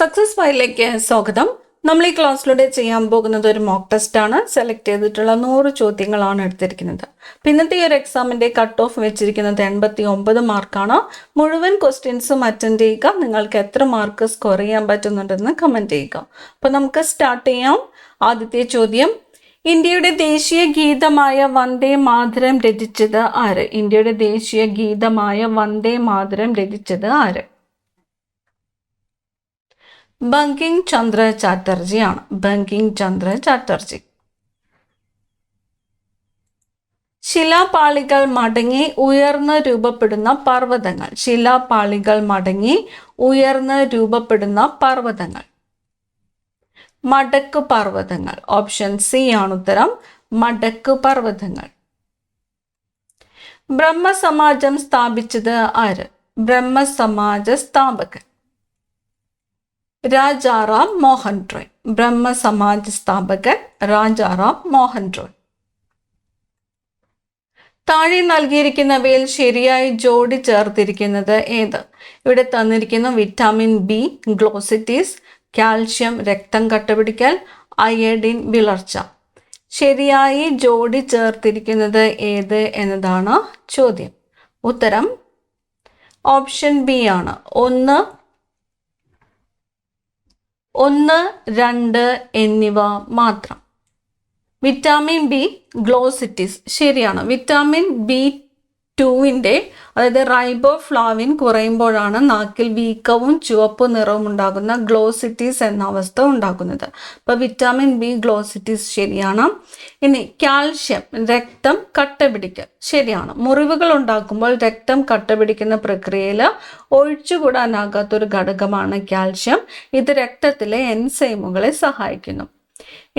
Success ഫയലിലേക്ക് സ്വാഗതം. നമ്മൾ ഈ ക്ലാസ്സിലൂടെ ചെയ്യാൻ പോകുന്നത് ഒരു മോക്ക് ടെസ്റ്റ് ആണ്. സെലക്ട് ചെയ്തിട്ടുള്ള 100 ചോദ്യങ്ങളാണ് എടുത്തിരിക്കുന്നത്. ഇന്നത്തെ ഈ ഒരു എക്സാമിന്റെ കട്ട് ഓഫ് വെച്ചിരിക്കുന്നത് 89 മാർക്കാണ്. മുഴുവൻ ക്വസ്റ്റ്യൻസും അറ്റൻഡ് ചെയ്യുക. നിങ്ങൾക്ക് എത്ര മാർക്ക് സ്കോർ ചെയ്യാൻ പറ്റുന്നുണ്ടെന്ന് കമന്റ് ചെയ്യുക. അപ്പോൾ നമുക്ക് സ്റ്റാർട്ട് ചെയ്യാം. ആദ്യത്തെ ചോദ്യം, ഇന്ത്യയുടെ ദേശീയ ഗീതമായ വന്ദേ മാതരം രചിച്ചത് ആര്? ഇന്ത്യയുടെ ദേശീയ ഗീതമായ വന്ദേ മാതരം രചിച്ചത് ആര്? ബങ്കിം ചന്ദ്ര ചാറ്റർജിയാണ്. ബങ്കിം ചന്ദ്ര ചാറ്റർജി. ശിലാപാളികൾ മടങ്ങി ഉയർന്ന് രൂപപ്പെടുന്ന പർവ്വതങ്ങൾ. ശിലാപാളികൾ മടങ്ങി ഉയർന്ന് രൂപപ്പെടുന്ന പർവ്വതങ്ങൾ. മടക്കു പർവ്വതങ്ങൾ. ഓപ്ഷൻ സി ആണ് ഉത്തരം. മടക്കു പർവ്വതങ്ങൾ. ബ്രഹ്മസമാജം സ്ഥാപിച്ചത് ആര്? ബ്രഹ്മസമാജ സ്ഥാപകൻ രാജാറാം മോഹൻ റോയ്. ബ്രഹ്മസമാജ് സ്ഥാപകൻ രാജാറാം മോഹൻ റോയ്. താഴെ നൽകിയിരിക്കുന്നവയിൽ ശരിയായി ജോഡി ചേർത്തിരിക്കുന്നത് ഏത്? ഇവിടെ തന്നിരിക്കുന്നു വിറ്റാമിൻ ബി ഗ്ലോസിറ്റീസ്, കാൽഷ്യം രക്തം കട്ടപിടിക്കൽ, അയഡിൻ വിളർച്ച. ശരിയായി ജോഡി ചേർത്തിരിക്കുന്നത് ഏത് എന്നതാണ് ചോദ്യം. ഉത്തരം ഓപ്ഷൻ ബി ആണ്. 1, 2 എന്നിവ മാത്രം. വിറ്റാമിൻ ബി ഗ്ലോസിറ്റിസ് ശരിയാണ്. വിറ്റാമിൻ B2 അതായത് റൈബോഫ്ലാവിൻ കുറയുമ്പോഴാണ് നാക്കിൽ വീക്കവും ചുവപ്പ് നിറവും ഉണ്ടാകുന്ന ഗ്ലോസിറ്റിസ് എന്ന അവസ്ഥ ഉണ്ടാകുന്നത്. അപ്പോൾ വിറ്റാമിൻ ബി ഗ്ലോസിറ്റിസ് ശരിയാണ്. ഇനി കാൽഷ്യം രക്തം കട്ടപിടിക്കൽ ശരിയാണ്. മുറിവുകൾ ഉണ്ടാക്കുമ്പോൾ രക്തം കട്ടപിടിക്കുന്ന പ്രക്രിയയിൽ ഒഴിച്ചുകൂടാനാകാത്തൊരു ഘടകമാണ് കാൽഷ്യം. ഇത് രക്തത്തിലെ എൻസൈമുകളെ സഹായിക്കുന്നു.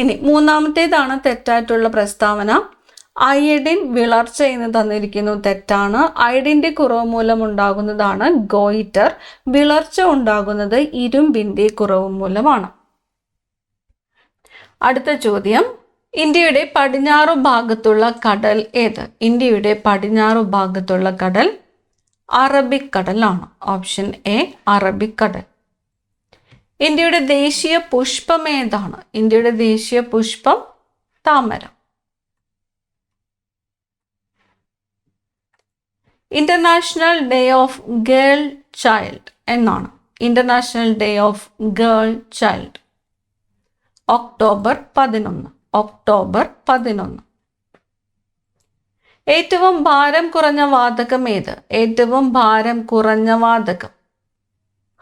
ഇനി മൂന്നാമത്തേതാണ് തെറ്റായിട്ടുള്ള പ്രസ്താവന. അയഡിൻ വിളർച്ച എന്ന് തന്നിരിക്കുന്നു. തെറ്റാണ്. അയഡിൻ്റെ കുറവ് മൂലം ഉണ്ടാകുന്നതാണ് ഗോയിറ്റർ. വിളർച്ച ഉണ്ടാകുന്നത് ഇരുമ്പിൻ്റെ കുറവ് മൂലമാണ്. അടുത്ത ചോദ്യം, ഇന്ത്യയുടെ പടിഞ്ഞാറു ഭാഗത്തുള്ള കടൽ ഏത്? ഇന്ത്യയുടെ പടിഞ്ഞാറു ഭാഗത്തുള്ള കടൽ അറബിക്കടലാണ്. ഓപ്ഷൻ എ അറബിക്കടൽ. ഇന്ത്യയുടെ ദേശീയ പുഷ്പം ഏതാണ്? ഇന്ത്യയുടെ ദേശീയ പുഷ്പം താമര. International day of girl child എന്നാണ്. International day of girl child October 11. October 11. ഏറ്റവും ഭാരം കുറഞ്ഞ വാതകം ഏത്? ഏറ്റവും ഭാരം കുറഞ്ഞ വാതകം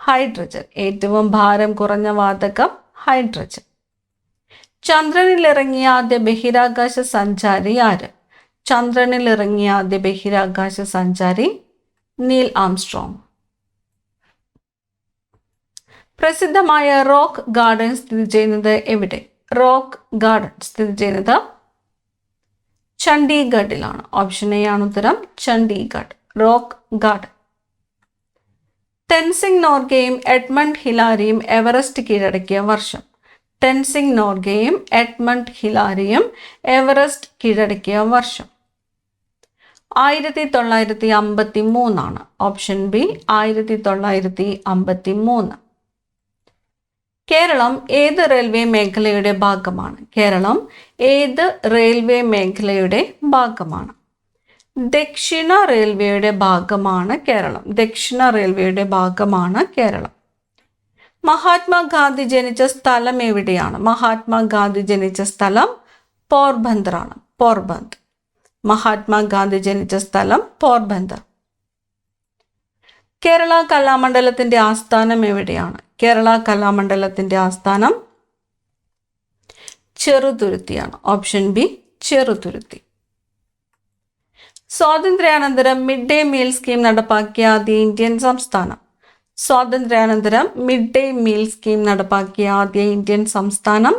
ഹൈഡ്രജൻ. ഏറ്റവും ഭാരം കുറഞ്ഞ വാതകം ഹൈഡ്രജൻ. ചന്ദ്രനിലിറങ്ങിയ ആദ്യ ബഹിരാകാശ സഞ്ചാരി ആര്? ചന്ദ്രനിലിറങ്ങിയ ആദ്യ ബഹിരാകാശ സഞ്ചാരി നീൽ ആംസ്ട്രോങ്. പ്രസിദ്ധമായ റോക്ക് ഗാർഡൻ സ്ഥിതി ചെയ്യുന്നത് എവിടെ? റോക്ക് ഗാർഡൻ സ്ഥിതി ചെയ്യുന്നത് ചണ്ഡീഗഡിലാണ്. ഓപ്ഷൻ എ ആണ് ഉത്തരം. ചണ്ഡീഗഡ്. Rock garden. ടെൻസിംഗ് നോർഗെയും എഡ്മണ്ട് ഹിലാരിയും എവറസ്റ്റ് കീഴടക്കിയ വർഷം? ടെൻസിംഗ് നോർഗെയും എഡ്മണ്ട് ഹിലാരിയും എവറസ്റ്റ് കീഴടക്കിയ വർഷം 1953 ആണ്. Option B 1953. കേരളം ഏത് റെയിൽവേ മേഖലയുടെ ഭാഗമാണ്? കേരളം ഏത് റെയിൽവേ മേഖലയുടെ ഭാഗമാണ്? ദക്ഷിണ റെയിൽവേയുടെ ഭാഗമാണ് കേരളം. ദക്ഷിണ റെയിൽവേയുടെ ഭാഗമാണ് കേരളം. മഹാത്മാഗാന്ധി ജനിച്ച സ്ഥലം എവിടെയാണ്? മഹാത്മാഗാന്ധി ജനിച്ച സ്ഥലം പോർബന്ദറാണ്. പോർബന്ദർ. മഹാത്മാഗാന്ധി ജനിച്ച സ്ഥലം പോർബന്ദർ. കേരള കലാമണ്ഡലത്തിന്റെ ആസ്ഥാനം എവിടെയാണ്? കേരള കലാമണ്ഡലത്തിന്റെ ആസ്ഥാനം ചെറുതുരുത്തിയാണ്. Option B Cheruthuruthy. സ്വാതന്ത്ര്യാനന്തരം മിഡ് ഡേ മീൽ സ്കീം നടപ്പാക്കിയ ആദ്യ ഇന്ത്യൻ സംസ്ഥാനം? സ്വാതന്ത്ര്യാനന്തരം മിഡ് ഡേ മീൽ സ്കീം നടപ്പാക്കിയ ആദ്യ ഇന്ത്യൻ സംസ്ഥാനം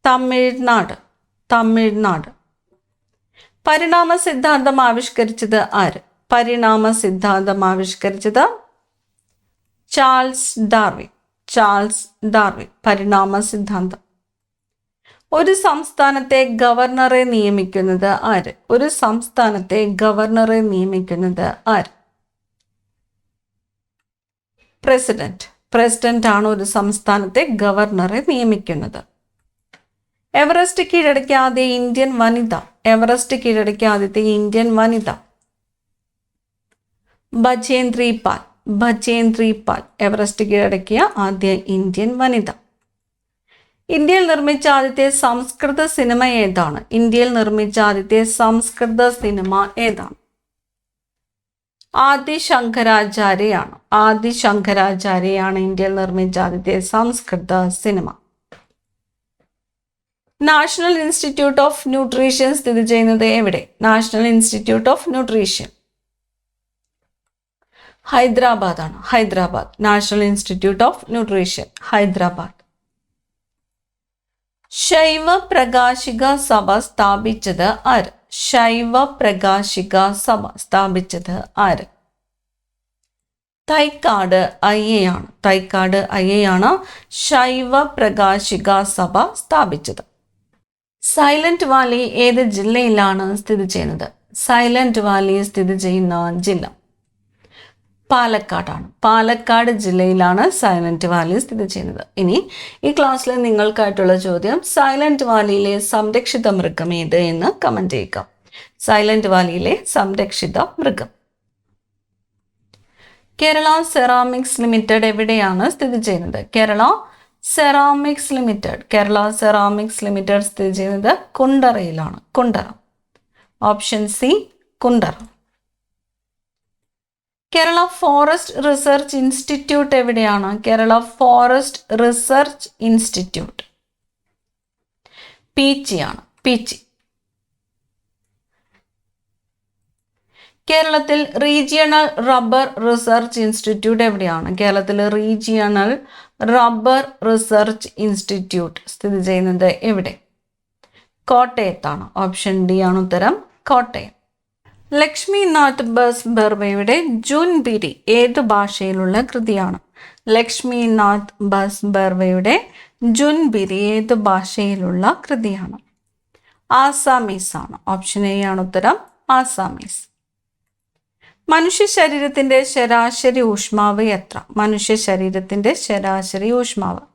തമിഴ്നാട്. തമിഴ്നാട്. പരിണാമ സിദ്ധാന്തം ആവിഷ്കരിച്ചത് ആര്? പരിണാമ സിദ്ധാന്തം ആവിഷ്കരിച്ചത് ചാൾസ് ഡാർവിൻ. Charles Darwin. പരിണാമ സിദ്ധാന്തം. ഒരു സംസ്ഥാനത്തെ ഗവർണറെ നിയമിക്കുന്നത് ആര്? ഒരു സംസ്ഥാനത്തെ ഗവർണറെ നിയമിക്കുന്നത് ആര്? പ്രസിഡന്റ്. പ്രസിഡന്റ് ആണ് ഒരു സംസ്ഥാനത്തെ ഗവർണറെ നിയമിക്കുന്നത്. എവറസ്റ്റ് കീഴടക്കിയ ആദ്യ ഇന്ത്യൻ വനിത. എവറസ്റ്റ് കീഴടക്കിയ ആദ്യത്തെ ഇന്ത്യൻ വനിത ബചേന്ദ്രി പാൽ. ബചേന്ദ്രി പാൽ എവറസ്റ്റ് കീഴടക്കിയ ആദ്യ ഇന്ത്യൻ വനിത. ഇന്ത്യയിൽ നിർമ്മിച്ച ആദ്യത്തെ സംസ്കൃത സിനിമ ഏതാണ്? ഇന്ത്യയിൽ നിർമ്മിച്ച ആദ്യത്തെ സംസ്കൃത സിനിമ ഏതാണ്? ആദി ശങ്കരാചാര്യയാണ്. ആദി ശങ്കരാചാര്യയാണ് ഇന്ത്യയിൽ നിർമ്മിച്ച ആദ്യത്തെ സംസ്കൃത സിനിമ. നാഷണൽ ഇൻസ്റ്റിറ്റ്യൂട്ട് ഓഫ് ന്യൂട്രീഷൻ സ്ഥിതി ചെയ്യുന്നത് എവിടെ? National Institute of Nutrition Hyderabad ആണ്. Hyderabad. National Institute of Nutrition Hyderabad. Shaiva Prakasika Sabha സ്ഥാപിച്ചത് ആര്? ശൈവ പ്രകാശിക സഭ സ്ഥാപിച്ചത് ആര്? തൈക്കാട് അയ്യയാണ്. തൈക്കാട് അയ്യയാണ് ശൈവ പ്രകാശിക സഭ സ്ഥാപിച്ചത്. സൈലന്റ് വാലി ഏത് ജില്ലയിലാണ് സ്ഥിതി ചെയ്യുന്നത്? സൈലന്റ് വാലി സ്ഥിതി ചെയ്യുന്ന ജില്ല പാലക്കാടാണ്. പാലക്കാട് ജില്ലയിലാണ് സൈലന്റ് വാലി സ്ഥിതി ചെയ്യുന്നത്. ഇനി ഈ ക്ലാസ്സിൽ നിങ്ങൾക്കായിട്ടുള്ള ചോദ്യം, സൈലന്റ് വാലിയിലെ സംരക്ഷിത മൃഗം ഏത് എന്ന് കമന്റ് ചെയ്യുക. സൈലന്റ് വാലിയിലെ സംരക്ഷിത മൃഗം. കേരള സെറാമിക്സ് ലിമിറ്റഡ് എവിടെയാണ് സ്ഥിതി ചെയ്യുന്നത്? Kerala ceramics limited. Kerala ceramics limited സ്ഥിതി ചെയ്യുന്നത് കുണ്ടറയിലാണ്. Kundara. Option C Kundara. Kerala forest research institute എവിടെയാണ്? കേരള ഫോറസ്റ്റ് റിസർച്ച് ഇൻസ്റ്റിറ്റ്യൂട്ട് പീച്ചിയാണ്. പീച്ചി. കേരളത്തിൽ റീജിയണൽ റബ്ബർ റിസർച്ച് ഇൻസ്റ്റിറ്റ്യൂട്ട് എവിടെയാണ്? കേരളത്തിൽ റീജിയണൽ റബ്ബർ റിസർച്ച് ഇൻസ്റ്റിറ്റ്യൂട്ട് സ്ഥിതി ചെയ്യുന്നത് എവിടെ? കോട്ടയത്താണ്. ഓപ്ഷൻ ഡി ആണ് ഉത്തരം. കോട്ടയം. ലക്ഷ്മിനാഥ് ബർവയുടെ ജുൻബിരി ഏത് ഭാഷയിലുള്ള കൃതിയാണ്? ലക്ഷ്മിനാഥ് ബർവയുടെ ജുൻബിരി ഏത് ഭാഷയിലുള്ള കൃതിയാണ്? ആസാമീസ് ആണ്. ഓപ്ഷൻ എ ആണ് ഉത്തരം. ആസാമീസ്. മനുഷ്യ ശരീരത്തിന്റെ ശരാശരി ഊഷ്മാവ് എത്ര? മനുഷ്യ ശരീരത്തിന്റെ ശരാശരി ഊഷ്മാവ്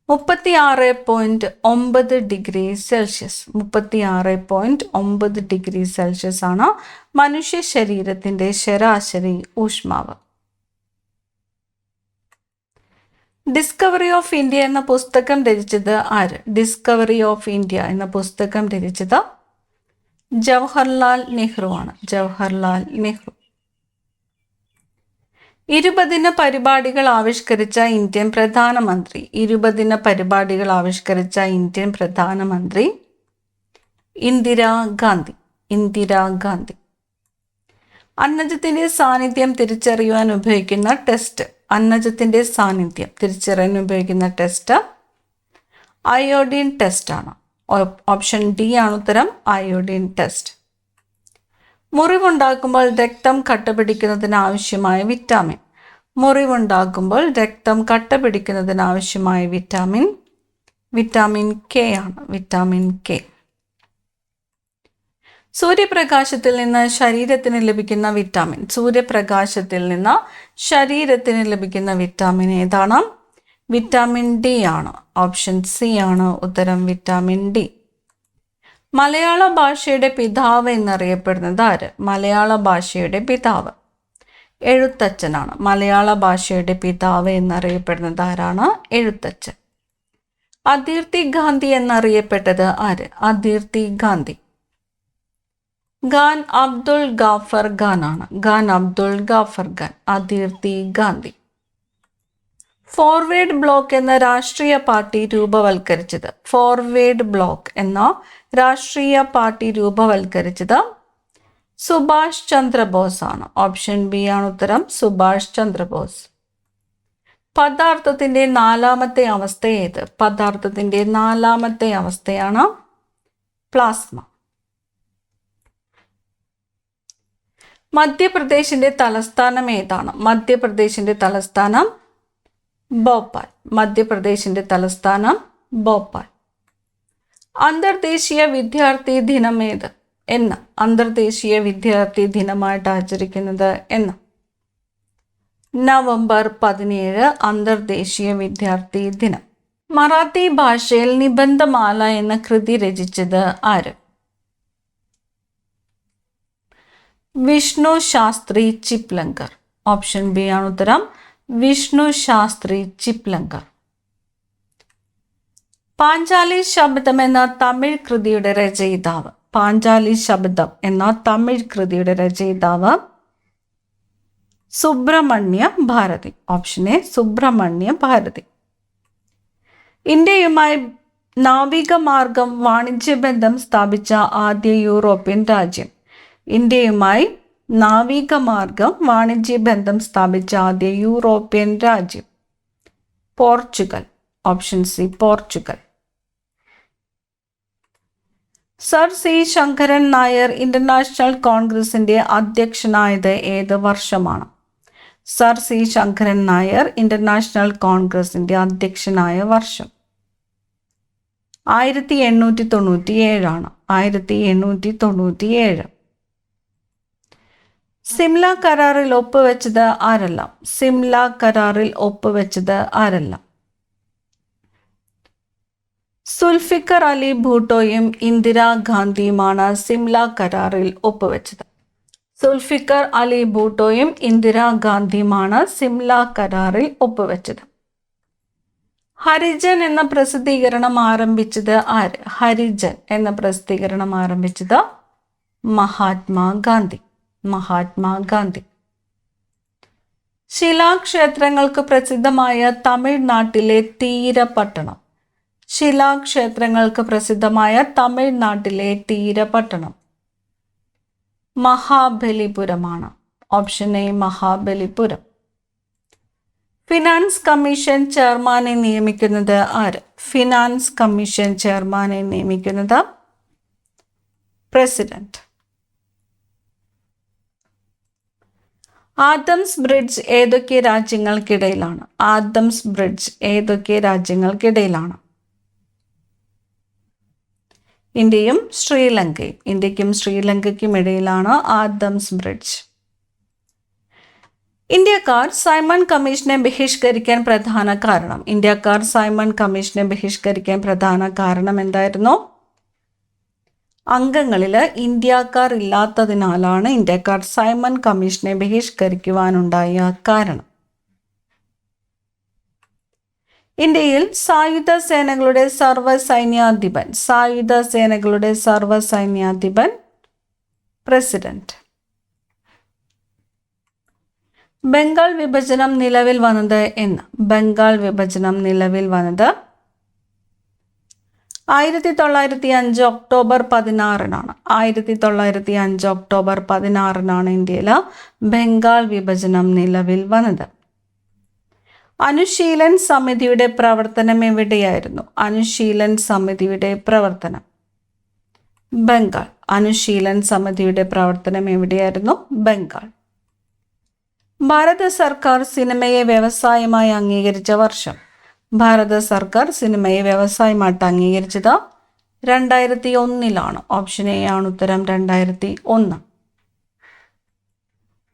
36.9 ഡിഗ്രി സെൽഷ്യസ്. 36.9 ഡിഗ്രി സെൽഷ്യസ് ആണ് മനുഷ്യ ശരീരത്തിന്റെ ശരാശരി ഊഷ്മാവ്. ഡിസ്കവറി ഓഫ് ഇന്ത്യ എന്ന പുസ്തകം രചിച്ചത് ആര്? ഡിസ്കവറി ഓഫ് ഇന്ത്യ എന്ന പുസ്തകം രചിച്ചത് ജവഹർലാൽ നെഹ്റു ആണ്. ജവഹർലാൽ നെഹ്റു. 20 പരിപാടികൾ ആവിഷ്കരിച്ച ഇന്ത്യൻ പ്രധാനമന്ത്രി. 20 പരിപാടികൾ ആവിഷ്കരിച്ച ഇന്ത്യൻ പ്രധാനമന്ത്രി ഇന്ദിരാഗാന്ധി. ഇന്ദിരാഗാന്ധി. അന്നജത്തിന്റെ സാന്നിധ്യം തിരിച്ചറിയുവാൻ ഉപയോഗിക്കുന്ന ടെസ്റ്റ്. അന്നജത്തിന്റെ സാന്നിധ്യം തിരിച്ചറിയാൻ ഉപയോഗിക്കുന്ന ടെസ്റ്റ് അയോഡിൻ ടെസ്റ്റ് ആണ്. ഓപ്ഷൻ ഡി ആണ് ഉത്തരം. Iodine test. മുറിവുണ്ടാക്കുമ്പോൾ രക്തം കട്ടപിടിക്കുന്നതിന് ആവശ്യമായ വിറ്റാമിൻ. മുറിവുണ്ടാക്കുമ്പോൾ രക്തം കട്ടപിടിക്കുന്നതിന് ആവശ്യമായ വിറ്റാമിൻ കെ ആണ്. Vitamin K. സൂര്യപ്രകാശത്തിൽ നിന്ന് ശരീരത്തിന് ലഭിക്കുന്ന വിറ്റാമിൻ. സൂര്യപ്രകാശത്തിൽ നിന്ന് ശരീരത്തിന് ലഭിക്കുന്ന വിറ്റാമിൻ ഏതാണ്? വിറ്റാമിൻ ഡി ആണ്. ഓപ്ഷൻ സി ആണ് ഉത്തരം. Vitamin D. മലയാള ഭാഷയുടെ പിതാവ് എന്നറിയപ്പെടുന്നത് ആര്? മലയാള ഭാഷയുടെ പിതാവ് എഴുത്തച്ഛനാണ്. മലയാള ഭാഷയുടെ പിതാവ് എന്നറിയപ്പെടുന്നത് ആരാണ്? എഴുത്തച്ഛൻ. അദീർത്തി ഗാന്ധി എന്നറിയപ്പെട്ടത് ആര്? അദീർത്തി ഗാന്ധി ഖാൻ അബ്ദുൾ ഗാഫർ ഖാൻ ആണ്. ഖാൻ അബ്ദുൾ ഗാഫർ ഖാൻ. അദീർത്തി ഗാന്ധി. ഫോർവേഡ് ബ്ലോക്ക് എന്ന രാഷ്ട്രീയ പാർട്ടി രൂപവൽക്കരിച്ചത്. ഫോർവേഡ് ബ്ലോക്ക് എന്ന രാഷ്ട്രീയ പാർട്ടി രൂപവൽക്കരിച്ചത് സുഭാഷ് ചന്ദ്രബോസ് ആണ്. ഓപ്ഷൻ ബി ആണ് ഉത്തരം. സുഭാഷ് ചന്ദ്രബോസ്. പദാർത്ഥത്തിന്റെ 4ാമത്തെ അവസ്ഥ ഏത്? പദാർത്ഥത്തിന്റെ 4ാമത്തെ അവസ്ഥയാണ് പ്ലാസ്മ. മധ്യപ്രദേശിന്റെ തലസ്ഥാനം ഏതാണ്? മധ്യപ്രദേശിന്റെ തലസ്ഥാനം ഭോപ്പാൽ. മധ്യപ്രദേശിന്റെ തലസ്ഥാനം ഭോപ്പാൽ. അന്തർദേശീയ വിദ്യാർത്ഥി ദിനം ഏത്? എന്ന്. അന്തർദേശീയ വിദ്യാർത്ഥി ദിനമായിട്ട് ആചരിക്കുന്നത് എന്ന്. നവംബർ 17 അന്തർദേശീയ വിദ്യാർത്ഥി ദിനം. മറാത്തി ഭാഷയിൽ നിബന്ധമാല എന്ന കൃതി രചിച്ചത് ആര്? വിഷ്ണു ശാസ്ത്രി ചിപ്ലങ്കർ. ഓപ്ഷൻ ബി ആണ് ഉത്തരം. വിഷ്ണു ശാസ്ത്രി ചിപ്ലങ്കർ. പാഞ്ചാലി ശബ്ദം എന്ന തമിഴ് കൃതിയുടെ രചയിതാവ്. പാഞ്ചാലി ശബ്ദം എന്ന തമിഴ് കൃതിയുടെ രചയിതാവ് സുബ്രഹ്മണ്യ ഭാരതി. Option A Subramania Bharati. ഇന്ത്യയുമായി നാവികമാർഗം വാണിജ്യബന്ധം സ്ഥാപിച്ച ആദ്യ യൂറോപ്യൻ രാജ്യം. ഇന്ത്യയുമായി നാവികമാർഗം വാണിജ്യബന്ധം സ്ഥാപിച്ച ആദ്യ യൂറോപ്യൻ രാജ്യം Portugal. Option C Portugal. Sir C Sankaran Nair international കോൺഗ്രസിന്റെ അധ്യക്ഷനായത് ഏത് വർഷമാണ്? Sir C Sankaran Nair international കോൺഗ്രസിന്റെ അധ്യക്ഷനായ വർഷം 1897 ആണ്. 1897. സിംല കരാറിൽ ഒപ്പുവെച്ചത് ആരല്ല? സിംല കരാറിൽ ഒപ്പുവെച്ചത് ആരല്ല? സുൽഫിക്കർ അലി ഭൂട്ടോയും ഇന്ദിരാഗാന്ധിയുമാണ് സിംല കരാറിൽ ഒപ്പുവെച്ചത്. സുൽഫിക്കർ അലി ഭൂട്ടോയും ഇന്ദിരാഗാന്ധിയുമാണ് സിംല കരാറിൽ ഒപ്പുവെച്ചത്. ഹരിജൻ എന്ന പ്രസിദ്ധീകരണം ആരംഭിച്ചത് ആര്? ഹരിജൻ എന്ന പ്രസിദ്ധീകരണം ആരംഭിച്ചത് മഹാത്മാഗാന്ധി. മഹാത്മാഗാന്ധി. ശിലാക്ഷേത്രങ്ങൾക്ക് പ്രസിദ്ധമായ തമിഴ്നാട്ടിലെ തീരപട്ടണം. ശിലാക്ഷേത്രങ്ങൾക്ക് പ്രസിദ്ധമായ തമിഴ്നാട്ടിലെ തീരപട്ടണം മഹാബലിപുരമാണ്. Option A Mahabalipuram. Finance commission ചെയർമാനെ നിയമിക്കുന്നത് ആര്? ഫിനാൻസ് കമ്മീഷൻ ചെയർമാനെ നിയമിക്കുന്നത് പ്രസിഡന്റ്. ആദംസ് ബ്രിഡ്ജ് ഏതൊക്കെ രാജ്യങ്ങൾക്കിടയിലാണ്? ആദംസ് ബ്രിഡ്ജ് ഏതൊക്കെ രാജ്യങ്ങൾക്കിടയിലാണ്? ഇന്ത്യയും ശ്രീലങ്കയും. ഇന്ത്യക്കും ശ്രീലങ്കയ്ക്കും ഇടയിലാണ് ആദംസ് ബ്രിഡ്ജ്. ഇന്ത്യക്കാർ സൈമൺ കമ്മീഷനെ ബഹിഷ്കരിക്കാൻ പ്രധാന കാരണം. ഇന്ത്യക്കാർ സൈമൺ കമ്മീഷനെ ബഹിഷ്കരിക്കാൻ പ്രധാന കാരണം എന്തായിരുന്നു? അംഗങ്ങളിൽ ഇന്ത്യക്കാർ ഇല്ലാത്തതിനാലാണ് ഇന്ത്യക്കാർ സൈമൺ കമ്മീഷനെ ബഹിഷ്കരിക്കുവാനുണ്ടായ കാരണം. ഇന്ത്യയിൽ സായുധ സേനകളുടെ സർവ്വസൈന്യാധിപൻ. സായുധ സേനകളുടെ സർവ്വസൈന്യാധിപൻ പ്രസിഡന്റ്. ബംഗാൾ വിഭജനം നിലവിൽ വന്നത് എന്ന്? ബംഗാൾ വിഭജനം നിലവിൽ വന്നത് 1905 ഒക്ടോബർ 16 1905 ഒക്ടോബർ 16 ഇന്ത്യയിൽ ബംഗാൾ വിഭജനം നിലവിൽ വന്നത്. അനുശീലൻ സമിതിയുടെ പ്രവർത്തനം എവിടെയായിരുന്നു? അനുശീലൻ സമിതിയുടെ പ്രവർത്തനം ബംഗാൾ. അനുശീലൻ സമിതിയുടെ പ്രവർത്തനം എവിടെയായിരുന്നു? ബംഗാൾ. ഭാരത സർക്കാർ സിനിമയെ വ്യവസായമായി അംഗീകരിച്ച വർഷം. ഭാരത സർക്കാർ സിനിമയെ വ്യവസായമായിട്ട് അംഗീകരിച്ചത് 2001 ഓപ്ഷൻ എ ആണ് ഉത്തരം. 2001.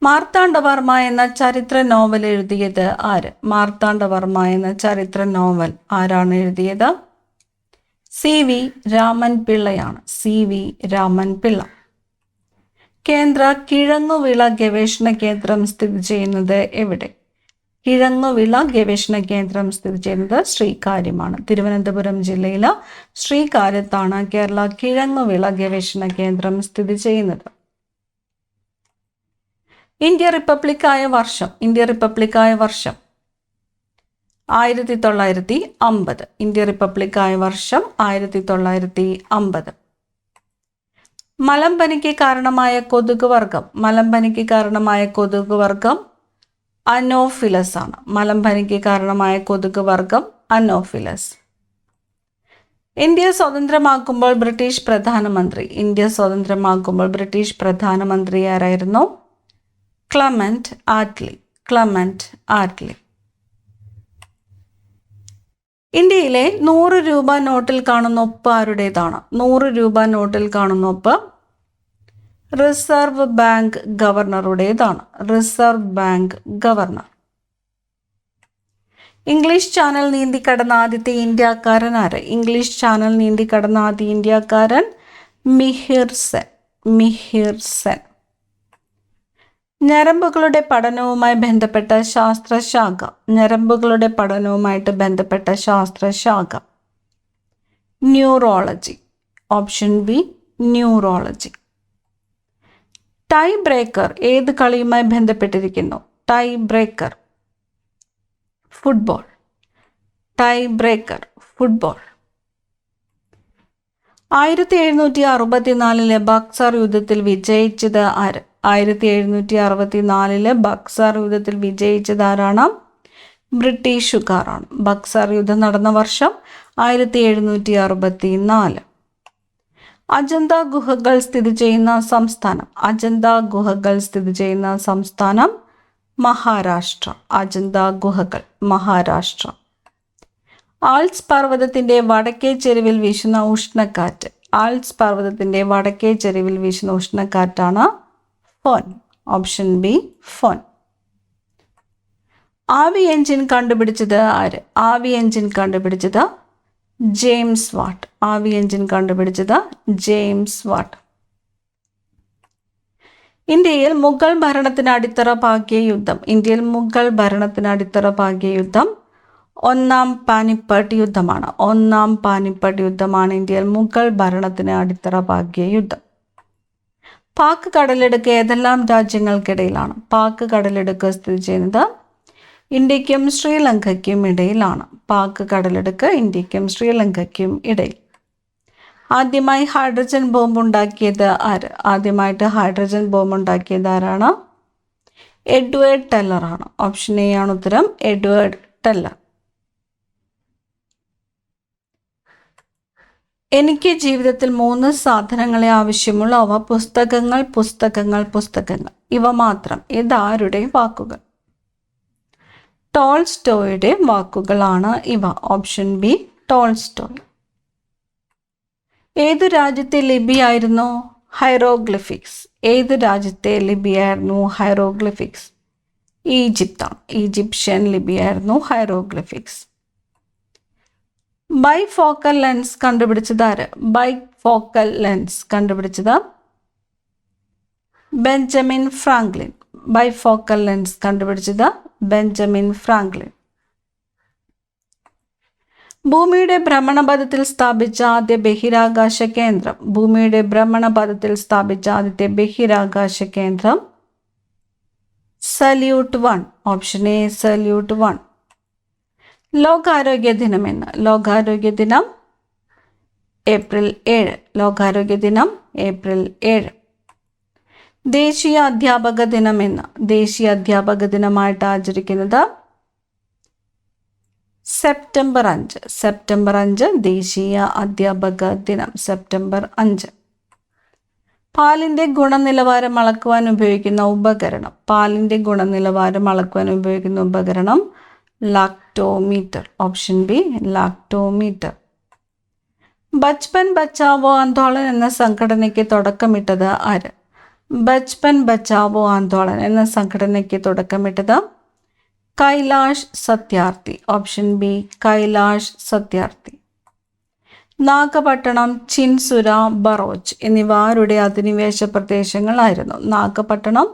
മാർത്താണ്ഡവർമ്മ എന്ന ചരിത്ര നോവൽ എഴുതിയത് ആര്? മാർത്താണ്ഡവർമ്മ എന്ന ചരിത്ര നോവൽ ആരാണ് എഴുതിയത്? CV രാമൻ പിള്ളയാണ്. CV രാമൻ പിള്ള. കേന്ദ്ര കിഴങ്ങുവിള ഗവേഷണ കേന്ദ്രം സ്ഥിതി ചെയ്യുന്നത് എവിടെ? കിഴങ്ങുവിള ഗവേഷണ കേന്ദ്രം സ്ഥിതി ചെയ്യുന്നത് ശ്രീകാര്യമാണ്. തിരുവനന്തപുരം ജില്ലയിലെ ശ്രീകാര്യത്താണ് കേരള കിഴങ്ങുവിള ഗവേഷണ കേന്ദ്രം സ്ഥിതി ചെയ്യുന്നത്. ഇന്ത്യ റിപ്പബ്ലിക്കായ വർഷം. ഇന്ത്യ റിപ്പബ്ലിക്കായ വർഷം 1950. ഇന്ത്യ റിപ്പബ്ലിക്കായ വർഷം 1950. മലമ്പനിക്ക് കാരണമായ കൊതുക് വർഗം. മലമ്പനിക്ക് കാരണമായ കൊതുക് വർഗം അനോഫിലസ് ആണ്. മലമ്പനിക്ക് കാരണമായ കൊതുക് വർഗം അനോഫിലസ്. ഇന്ത്യ സ്വതന്ത്രമാക്കുമ്പോൾ ബ്രിട്ടീഷ് പ്രധാനമന്ത്രി. ഇന്ത്യ സ്വതന്ത്രമാക്കുമ്പോൾ ബ്രിട്ടീഷ് പ്രധാനമന്ത്രി ആരായിരുന്നു? Clement Attlee. Clement Attlee. ഇന്ത്യയിലെ 100 രൂപ നോട്ടിൽ കാണുന്ന ഒപ്പ് ആരുടേതാണ്? 100 രൂപ നോട്ടിൽ കാണുന്ന ഒപ്പ് റിസർവ് ബാങ്ക് ഗവർണറുടേതാണ്. Reserve bank governor. English Channel നീന്തി കടന്ന ആദ്യത്തെ ഇന്ത്യക്കാരൻ ആര്? ഇംഗ്ലീഷ് ചാനൽ നീന്തി കടന്ന ആദ്യ ഇന്ത്യക്കാരൻ മിഹിർ സെൻ. ഞരമ്പുകളുടെ പഠനവുമായി ബന്ധപ്പെട്ട ശാസ്ത്രശാഖ. ഞരമ്പുകളുടെ പഠനവുമായിട്ട് ബന്ധപ്പെട്ട ശാസ്ത്രശാഖ neurology. Option B neurology. Tie breaker ഏത് കളിയുമായി ബന്ധപ്പെട്ടിരിക്കുന്നു? Tie breaker football. Tie breaker football. 1764 Buxar യുദ്ധത്തിൽ വിജയിച്ചത് ആര്? 1764 ബക്സർ യുദ്ധത്തിൽ വിജയിച്ചത് ആരാണ്? ബ്രിട്ടീഷുകാരാണ്. ബക്സർ യുദ്ധം നടന്ന വർഷം 1764. അജന്ത ഗുഹകൾ സ്ഥിതി ചെയ്യുന്ന സംസ്ഥാനം. അജന്ത ഗുഹകൾ സ്ഥിതി ചെയ്യുന്ന സംസ്ഥാനം മഹാരാഷ്ട്ര. അജന്ത ഗുഹകൾ മഹാരാഷ്ട്ര. ആൽപ്സ് പർവ്വതത്തിന്റെ വടക്കേ ചെരുവിൽ വീശുന്ന ഉഷ്ണക്കാറ്റ്. ആൽപ്സ് പർവ്വതത്തിന്റെ വടക്കേ ചെരുവിൽ വീശുന്ന ഉഷ്ണക്കാറ്റാണ് ഫോൻ. Option B phone. ആവി എഞ്ചിൻ കണ്ടുപിടിച്ചത് ആര്? ആവി എഞ്ചിൻ കണ്ടുപിടിച്ചത് ജെയിംസ് വാട്ട്. ആവി എഞ്ചിൻ കണ്ടുപിടിച്ചത് ജെയിംസ് വാട്ട്. ഇന്ത്യയിൽ മുഗൾ ഭരണത്തിന് അടിത്തറ പാകിയ യുദ്ധം. ഇന്ത്യയിൽ മുഗൾ ഭരണത്തിന് അടിത്തറ പാകിയ യുദ്ധം ഒന്നാം പാനിപ്പട്ട് യുദ്ധമാണ്. ഒന്നാം പാനിപ്പട്ട് യുദ്ധമാണ് ഇന്ത്യയിൽ മുഗൾ ഭരണത്തിന് അടിത്തറ പാകിയ യുദ്ധം. പാക് കടലിടുക്ക് ഏതെല്ലാം രാജ്യങ്ങൾക്കിടയിലാണ്? പാക് കടലിടുക്ക് സ്ഥിതി ചെയ്യുന്നത് ഇന്ത്യക്കും ശ്രീലങ്കയ്ക്കും ഇടയിലാണ്. പാക് കടലിടുക്ക് ഇന്ത്യക്കും ശ്രീലങ്കയ്ക്കും ഇടയിൽ. ആദ്യമായി ഹൈഡ്രജൻ ബോംബ് ഉണ്ടാക്കിയത് ആര്? ആദ്യമായിട്ട് ഹൈഡ്രജൻ ബോംബ് ഉണ്ടാക്കിയത് ആരാണ്? എഡ്വേർഡ് ടെല്ലർ ആണ്. ഓപ്ഷൻ എ ആണ് ഉത്തരം, എഡ്വേർഡ് ടെല്ലർ. എനിക്ക് ജീവിതത്തിൽ 3 സാധനങ്ങളെ ആവശ്യമുള്ളൂ. അവ പുസ്തകങ്ങൾ, പുസ്തകങ്ങൾ, പുസ്തകങ്ങൾ. ഇവ മാത്രം. ഇതാരുടെ വാക്കുകൾ? ടോൾസ്റ്റോയുടെ വാക്കുകളാണ് ഇവ. Option B Tolstoy. ഏതു രാജ്യത്തെ ലിപിയായിരുന്നു ഹൈറോഗ്ലിഫിക്സ്? ഏത് രാജ്യത്തെ ലിപിയായിരുന്നു hieroglyphics? ഈജിപ്താണ്. Egyptian ലിപിയായിരുന്നു hieroglyphics. Bifocal lens കണ്ടുപിടിച്ചത് ആര്? ബൈഫോക്കൽ ലെൻസ് കണ്ടുപിടിച്ചത് ബെഞ്ചമിൻ ഫ്രാങ്ക്ലിൻ. ബൈഫോക്കൽ ലെൻസ് കണ്ടുപിടിച്ചത് ബെഞ്ചമിൻ ഫ്രാങ്ക്ലിൻ. ഭൂമിയുടെ ഭ്രമണപഥത്തിൽ സ്ഥാപിച്ച ആദ്യ ബഹിരാകാശ കേന്ദ്രം. ഭൂമിയുടെ ഭ്രമണപഥത്തിൽ സ്ഥാപിച്ച ആദ്യത്തെ ബഹിരാകാശ കേന്ദ്രം സല്യൂട്ട് 1. Option A salute 1. ലോകാരോഗ്യ ദിനം എന്ന്. ലോകാരോഗ്യ ദിനം ഏപ്രിൽ 7. ലോകാരോഗ്യ ദിനം ഏപ്രിൽ 7. ദേശീയ അധ്യാപക ദിനം എന്ന്. ദേശീയ അധ്യാപക ദിനമായിട്ട് ആചരിക്കുന്നത് സെപ്റ്റംബർ 5. സെപ്റ്റംബർ 5 ദേശീയ അധ്യാപക ദിനം. സെപ്റ്റംബർ 5. പാലിൻ്റെ ഗുണനിലവാരം അളക്കുവാൻ ഉപയോഗിക്കുന്ന ഉപകരണം. പാലിൻ്റെ ഗുണനിലവാരം അളക്കുവാൻ ഉപയോഗിക്കുന്ന ഉപകരണം lactometer. Option B lactometer. Bachpan Bachao Andolan എന്ന സംഘടനയ്ക്ക് തുടക്കമിട്ടത് ആര്? ബച്പൻ ബച്ചാവോ ആന്തോളൻ എന്ന സംഘടനയ്ക്ക് തുടക്കമിട്ടത് കൈലാഷ് സത്യാർത്ഥി. Option B Kailash Satyarthi. നാഗപട്ടണം, ചിൻസുര, ബറോച്ച് എന്നിവ ആരുടെ അധിനിവേശ പ്രദേശങ്ങളായിരുന്നു? നാഗപട്ടണം,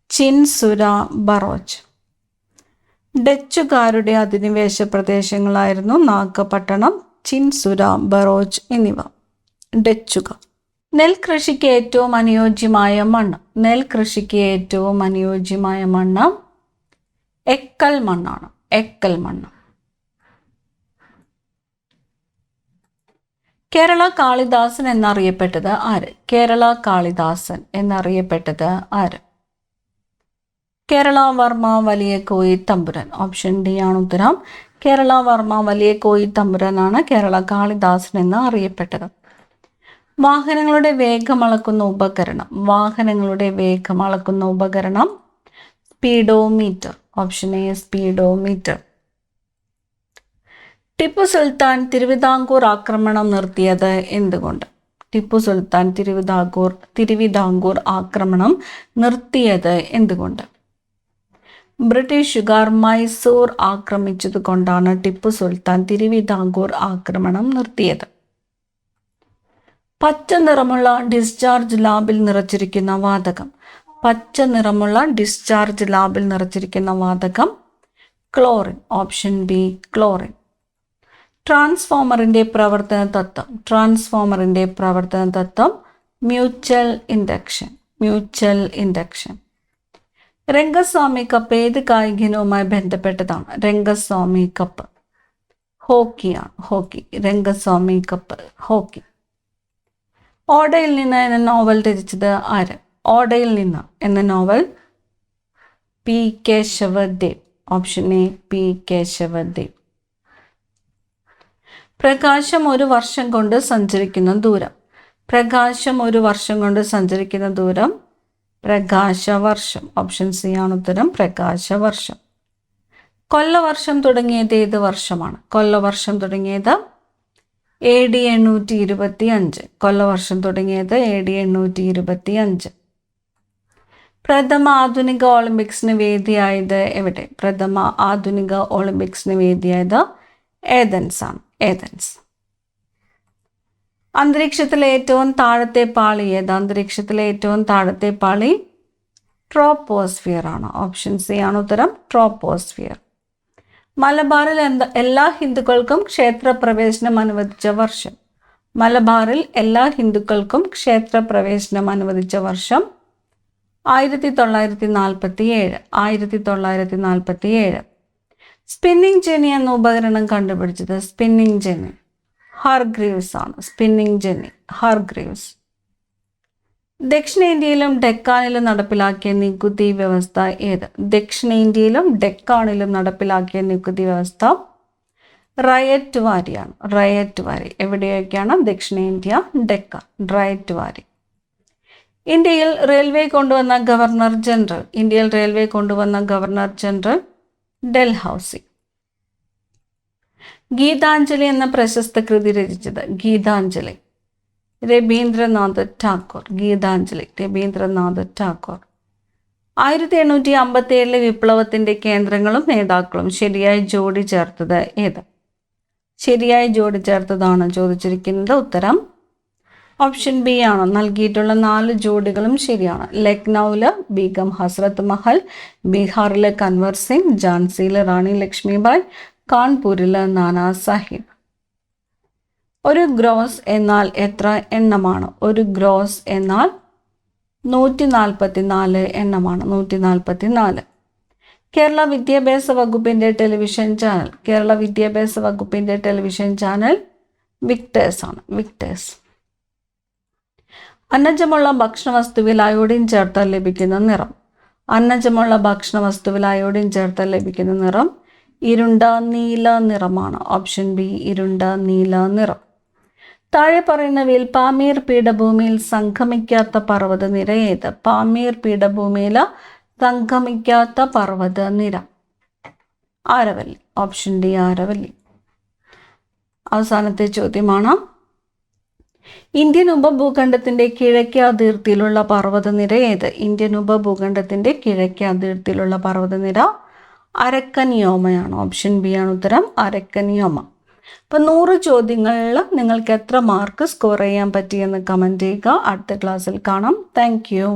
ചിൻസുര, ബറോച്ച്. ഡച്ചുകാരുടെ അധിനിവേശ പ്രദേശങ്ങളായിരുന്നു നാഗപട്ടണം, ചിൻസുര, ബറോച്ച് എന്നിവ. ഡച്ചുകാർ. നെൽകൃഷിക്ക് ഏറ്റവും അനുയോജ്യമായ മണ്ണ്. നെൽകൃഷിക്ക് ഏറ്റവും അനുയോജ്യമായ മണ്ണ് എക്കൽ മണ്ണാണ്. എക്കൽ മണ്ണ്. കേരള കാളിദാസൻ എന്നറിയപ്പെട്ടത് ആര്? കേരള കാളിദാസൻ എന്നറിയപ്പെട്ടത് ആര്? കേരള വർമ്മ വലിയ കോയി തമ്പുരാൻ. ഓപ്ഷൻ ഡി ആണ് ഉത്തരം. കേരള വർമ്മ വലിയ കോയി തമ്പുരാനാണ് കേരള കാളിദാസൻ എന്ന് അറിയപ്പെട്ടത്. വാഹനങ്ങളുടെ വേഗം അളക്കുന്ന ഉപകരണം. വാഹനങ്ങളുടെ വേഗം അളക്കുന്ന ഉപകരണം speedometer. Option A speedometer. Tipu Sultan Thiruvithamkur ആക്രമണം നിർത്തിയത് എന്തുകൊണ്ട്? ടിപ്പു സുൽത്താൻ തിരുവിതാംകൂർ ആക്രമണം നിർത്തിയത് എന്തുകൊണ്ട്? ബ്രിട്ടീഷുകാർ മൈസൂർ ആക്രമിച്ചതുകൊണ്ടാണ് ടിപ്പു സുൽത്താൻ തിരുവിതാംകൂർ ആക്രമണം നിർത്തിയത്. പച്ച നിറമുള്ള ഡിസ്ചാർജ് ലാബിൽ നിറച്ചിരിക്കുന്ന വാതകം. പച്ച നിറമുള്ള ഡിസ്ചാർജ് ലാബിൽ നിറച്ചിരിക്കുന്ന വാതകം ക്ലോറിൻ. Option B chlorine. ട്രാൻസ്ഫോമറിൻ്റെ പ്രവർത്തന തത്വം. ട്രാൻസ്ഫോമറിൻ്റെ പ്രവർത്തന തത്വം mutual induction. Mutual induction. Rangaswamy cup ഏത് കായിക ഇനവുമായി ബന്ധപ്പെട്ടതാണ്? രംഗസ്വാമി കപ്പ് ഹോക്കിയാണ്. ഹോക്കി. Rangaswamy cup hockey. ഓടയിൽ നിന്ന് എന്ന നോവൽ രചിച്ചത് ആര്? ഓടയിൽ നിന്ന് എന്ന novel P Keshavadev. Option A P Keshavadev. പ്രകാശം ഒരു വർഷം കൊണ്ട് സഞ്ചരിക്കുന്ന ദൂരം. പ്രകാശം ഒരു വർഷം കൊണ്ട് സഞ്ചരിക്കുന്ന ദൂരം പ്രകാശവർഷം. ഓപ്ഷൻ സി ആണ് ഉത്തരം, പ്രകാശവർഷം. കൊല്ലവർഷം തുടങ്ങിയത് ഏത് വർഷമാണ്? കൊല്ലവർഷം തുടങ്ങിയത് AD 825. കൊല്ലവർഷം തുടങ്ങിയത് AD 825. പ്രഥമ ആധുനിക ഒളിമ്പിക്സിന് വേദിയായത് എവിടെ? പ്രഥമ ആധുനിക ഒളിമ്പിക്സിന് വേദിയായത് ഏതൻസ് ആണ്. ഏതൻസ്. അന്തരീക്ഷത്തിലെ ഏറ്റവും താഴത്തെ പാളി ഏത്? അന്തരീക്ഷത്തിലെ ഏറ്റവും താഴത്തെ പാളി ട്രോപ്പോസ്ഫിയർ ആണ്. ഓപ്ഷൻ സി ആണ് ഉത്തരം, ട്രോപ്പോസ്ഫിയർ. മലബാറിൽ എല്ലാ ഹിന്ദുക്കൾക്കും ക്ഷേത്രപ്രവേശനം അനുവദിച്ച വർഷം. മലബാറിൽ എല്ലാ ഹിന്ദുക്കൾക്കും ക്ഷേത്രപ്രവേശനം അനുവദിച്ച വർഷം 1947. 1947. സ്പിന്നിങ് ജെന്നി എന്ന ഉപകരണം കണ്ടുപിടിച്ചത്? സ്പിന്നിങ് ജെന്നി ഹാർഗ്രീവ്സ് ആണ്. Spinning jenny Hargreaves. ദക്ഷിണേന്ത്യയിലും ഡെക്കാനിലും നടപ്പിലാക്കിയ നികുതി വ്യവസ്ഥ ഏത്? ദക്ഷിണേന്ത്യയിലും ഡെക്കാനിലും നടപ്പിലാക്കിയ നികുതി വ്യവസ്ഥ റയറ്റ് വാരിയാണ്. റയറ്റ് വാരി. എവിടെയൊക്കെയാണ്? ദക്ഷിണേന്ത്യ, ഡെക്കാൻ. റയറ്റ് വാരി. ഇന്ത്യയിൽ റെയിൽവേ കൊണ്ടുവന്ന ഗവർണർ ജനറൽ. ഇന്ത്യയിൽ റെയിൽവേ കൊണ്ടുവന്ന ഗവർണർ ജനറൽ ഡൽഹൌസി. ഗീതാഞ്ജലി എന്ന പ്രശസ്ത കൃതി രചിച്ചത്? ഗീതാഞ്ജലി രവീന്ദ്രനാഥ് ടാഗോർ. ഗീതാഞ്ജലി രവീന്ദ്രനാഥ് ടാഗോർ. 1857 വിപ്ലവത്തിന്റെ കേന്ദ്രങ്ങളും നേതാക്കളും ശരിയായി ജോഡി ചേർത്തത് ഏത്? ശരിയായി ജോഡി ചേർത്തതാണ് ചോദിച്ചിരിക്കുന്നത്. ഉത്തരം ഓപ്ഷൻ ബി ആണ്. നൽകിയിട്ടുള്ള 4 ജോഡികളും ശരിയാണ്. ലക്നൌവില് ബീഗം ഹസ്രത്ത് മഹൽ, ബീഹാറിലെ കൻവർ സിംഗ്, ഝാൻസിയിലെ റാണി ലക്ഷ്മിബായ്, കാൺപൂരിലെ നാനാ സാഹിബ്. ഒരു ഗ്രോസ് എന്നാൽ എത്ര എണ്ണമാണ്? ഒരു ഗ്രോസ് എന്നാൽ 144 എണ്ണമാണ്. 144. കേരള വിദ്യാഭ്യാസ വകുപ്പിന്റെ ടെലിവിഷൻ ചാനൽ. കേരള വിദ്യാഭ്യാസ വകുപ്പിന്റെ ടെലിവിഷൻ ചാനൽ വിക്ടേഴ്സ് ആണ്. വിക്ടേഴ്സ്. അന്നജമുള്ള ഭക്ഷണവസ്തുവിൽ അയോഡിൻ ചേർത്താൽ ലഭിക്കുന്ന നിറം. അന്നജമുള്ള ഭക്ഷണവസ്തുവിൽ അയോഡിൻ ചേർത്താൽ ലഭിക്കുന്ന നിറം ഇരുണ്ട നീല നിറമാണ്. ഓപ്ഷൻ ബി ഇരുണ്ട നീല നിറം. താഴെ പറയുന്നവയിൽ പാമീർ പീഠഭൂമിയിൽ സംഗമിക്കാത്ത പർവ്വതനിര ഏത്? പാമീർ പീഠഭൂമിയിൽ സംഗമിക്കാത്ത പർവ്വതനിര ആരവല്ലി. Option D Aravalli. അവസാനത്തെ ചോദ്യമാണ്, ഇന്ത്യൻ ഉപഭൂഖണ്ഡത്തിന്റെ കിഴക്കേ അതിർത്തിയിലുള്ള പർവ്വതനിര ഏത്? ഇന്ത്യൻ ഉപഭൂഖണ്ഡത്തിന്റെ കിഴക്കേ അതിർത്തിയിലുള്ള പർവ്വതനിര അരക്കൻയോമയാണ്. ഓപ്ഷൻ ബി ആണ് ഉത്തരം, അരക്കൻയോമ. അപ്പം 100 ചോദ്യങ്ങളിൽ നിങ്ങൾക്ക് എത്ര മാർക്ക് സ്കോർ ചെയ്യാൻ പറ്റിയെന്ന് കമൻറ്റ് ചെയ്യുക. അടുത്ത ക്ലാസ്സിൽ കാണാം. Thank you.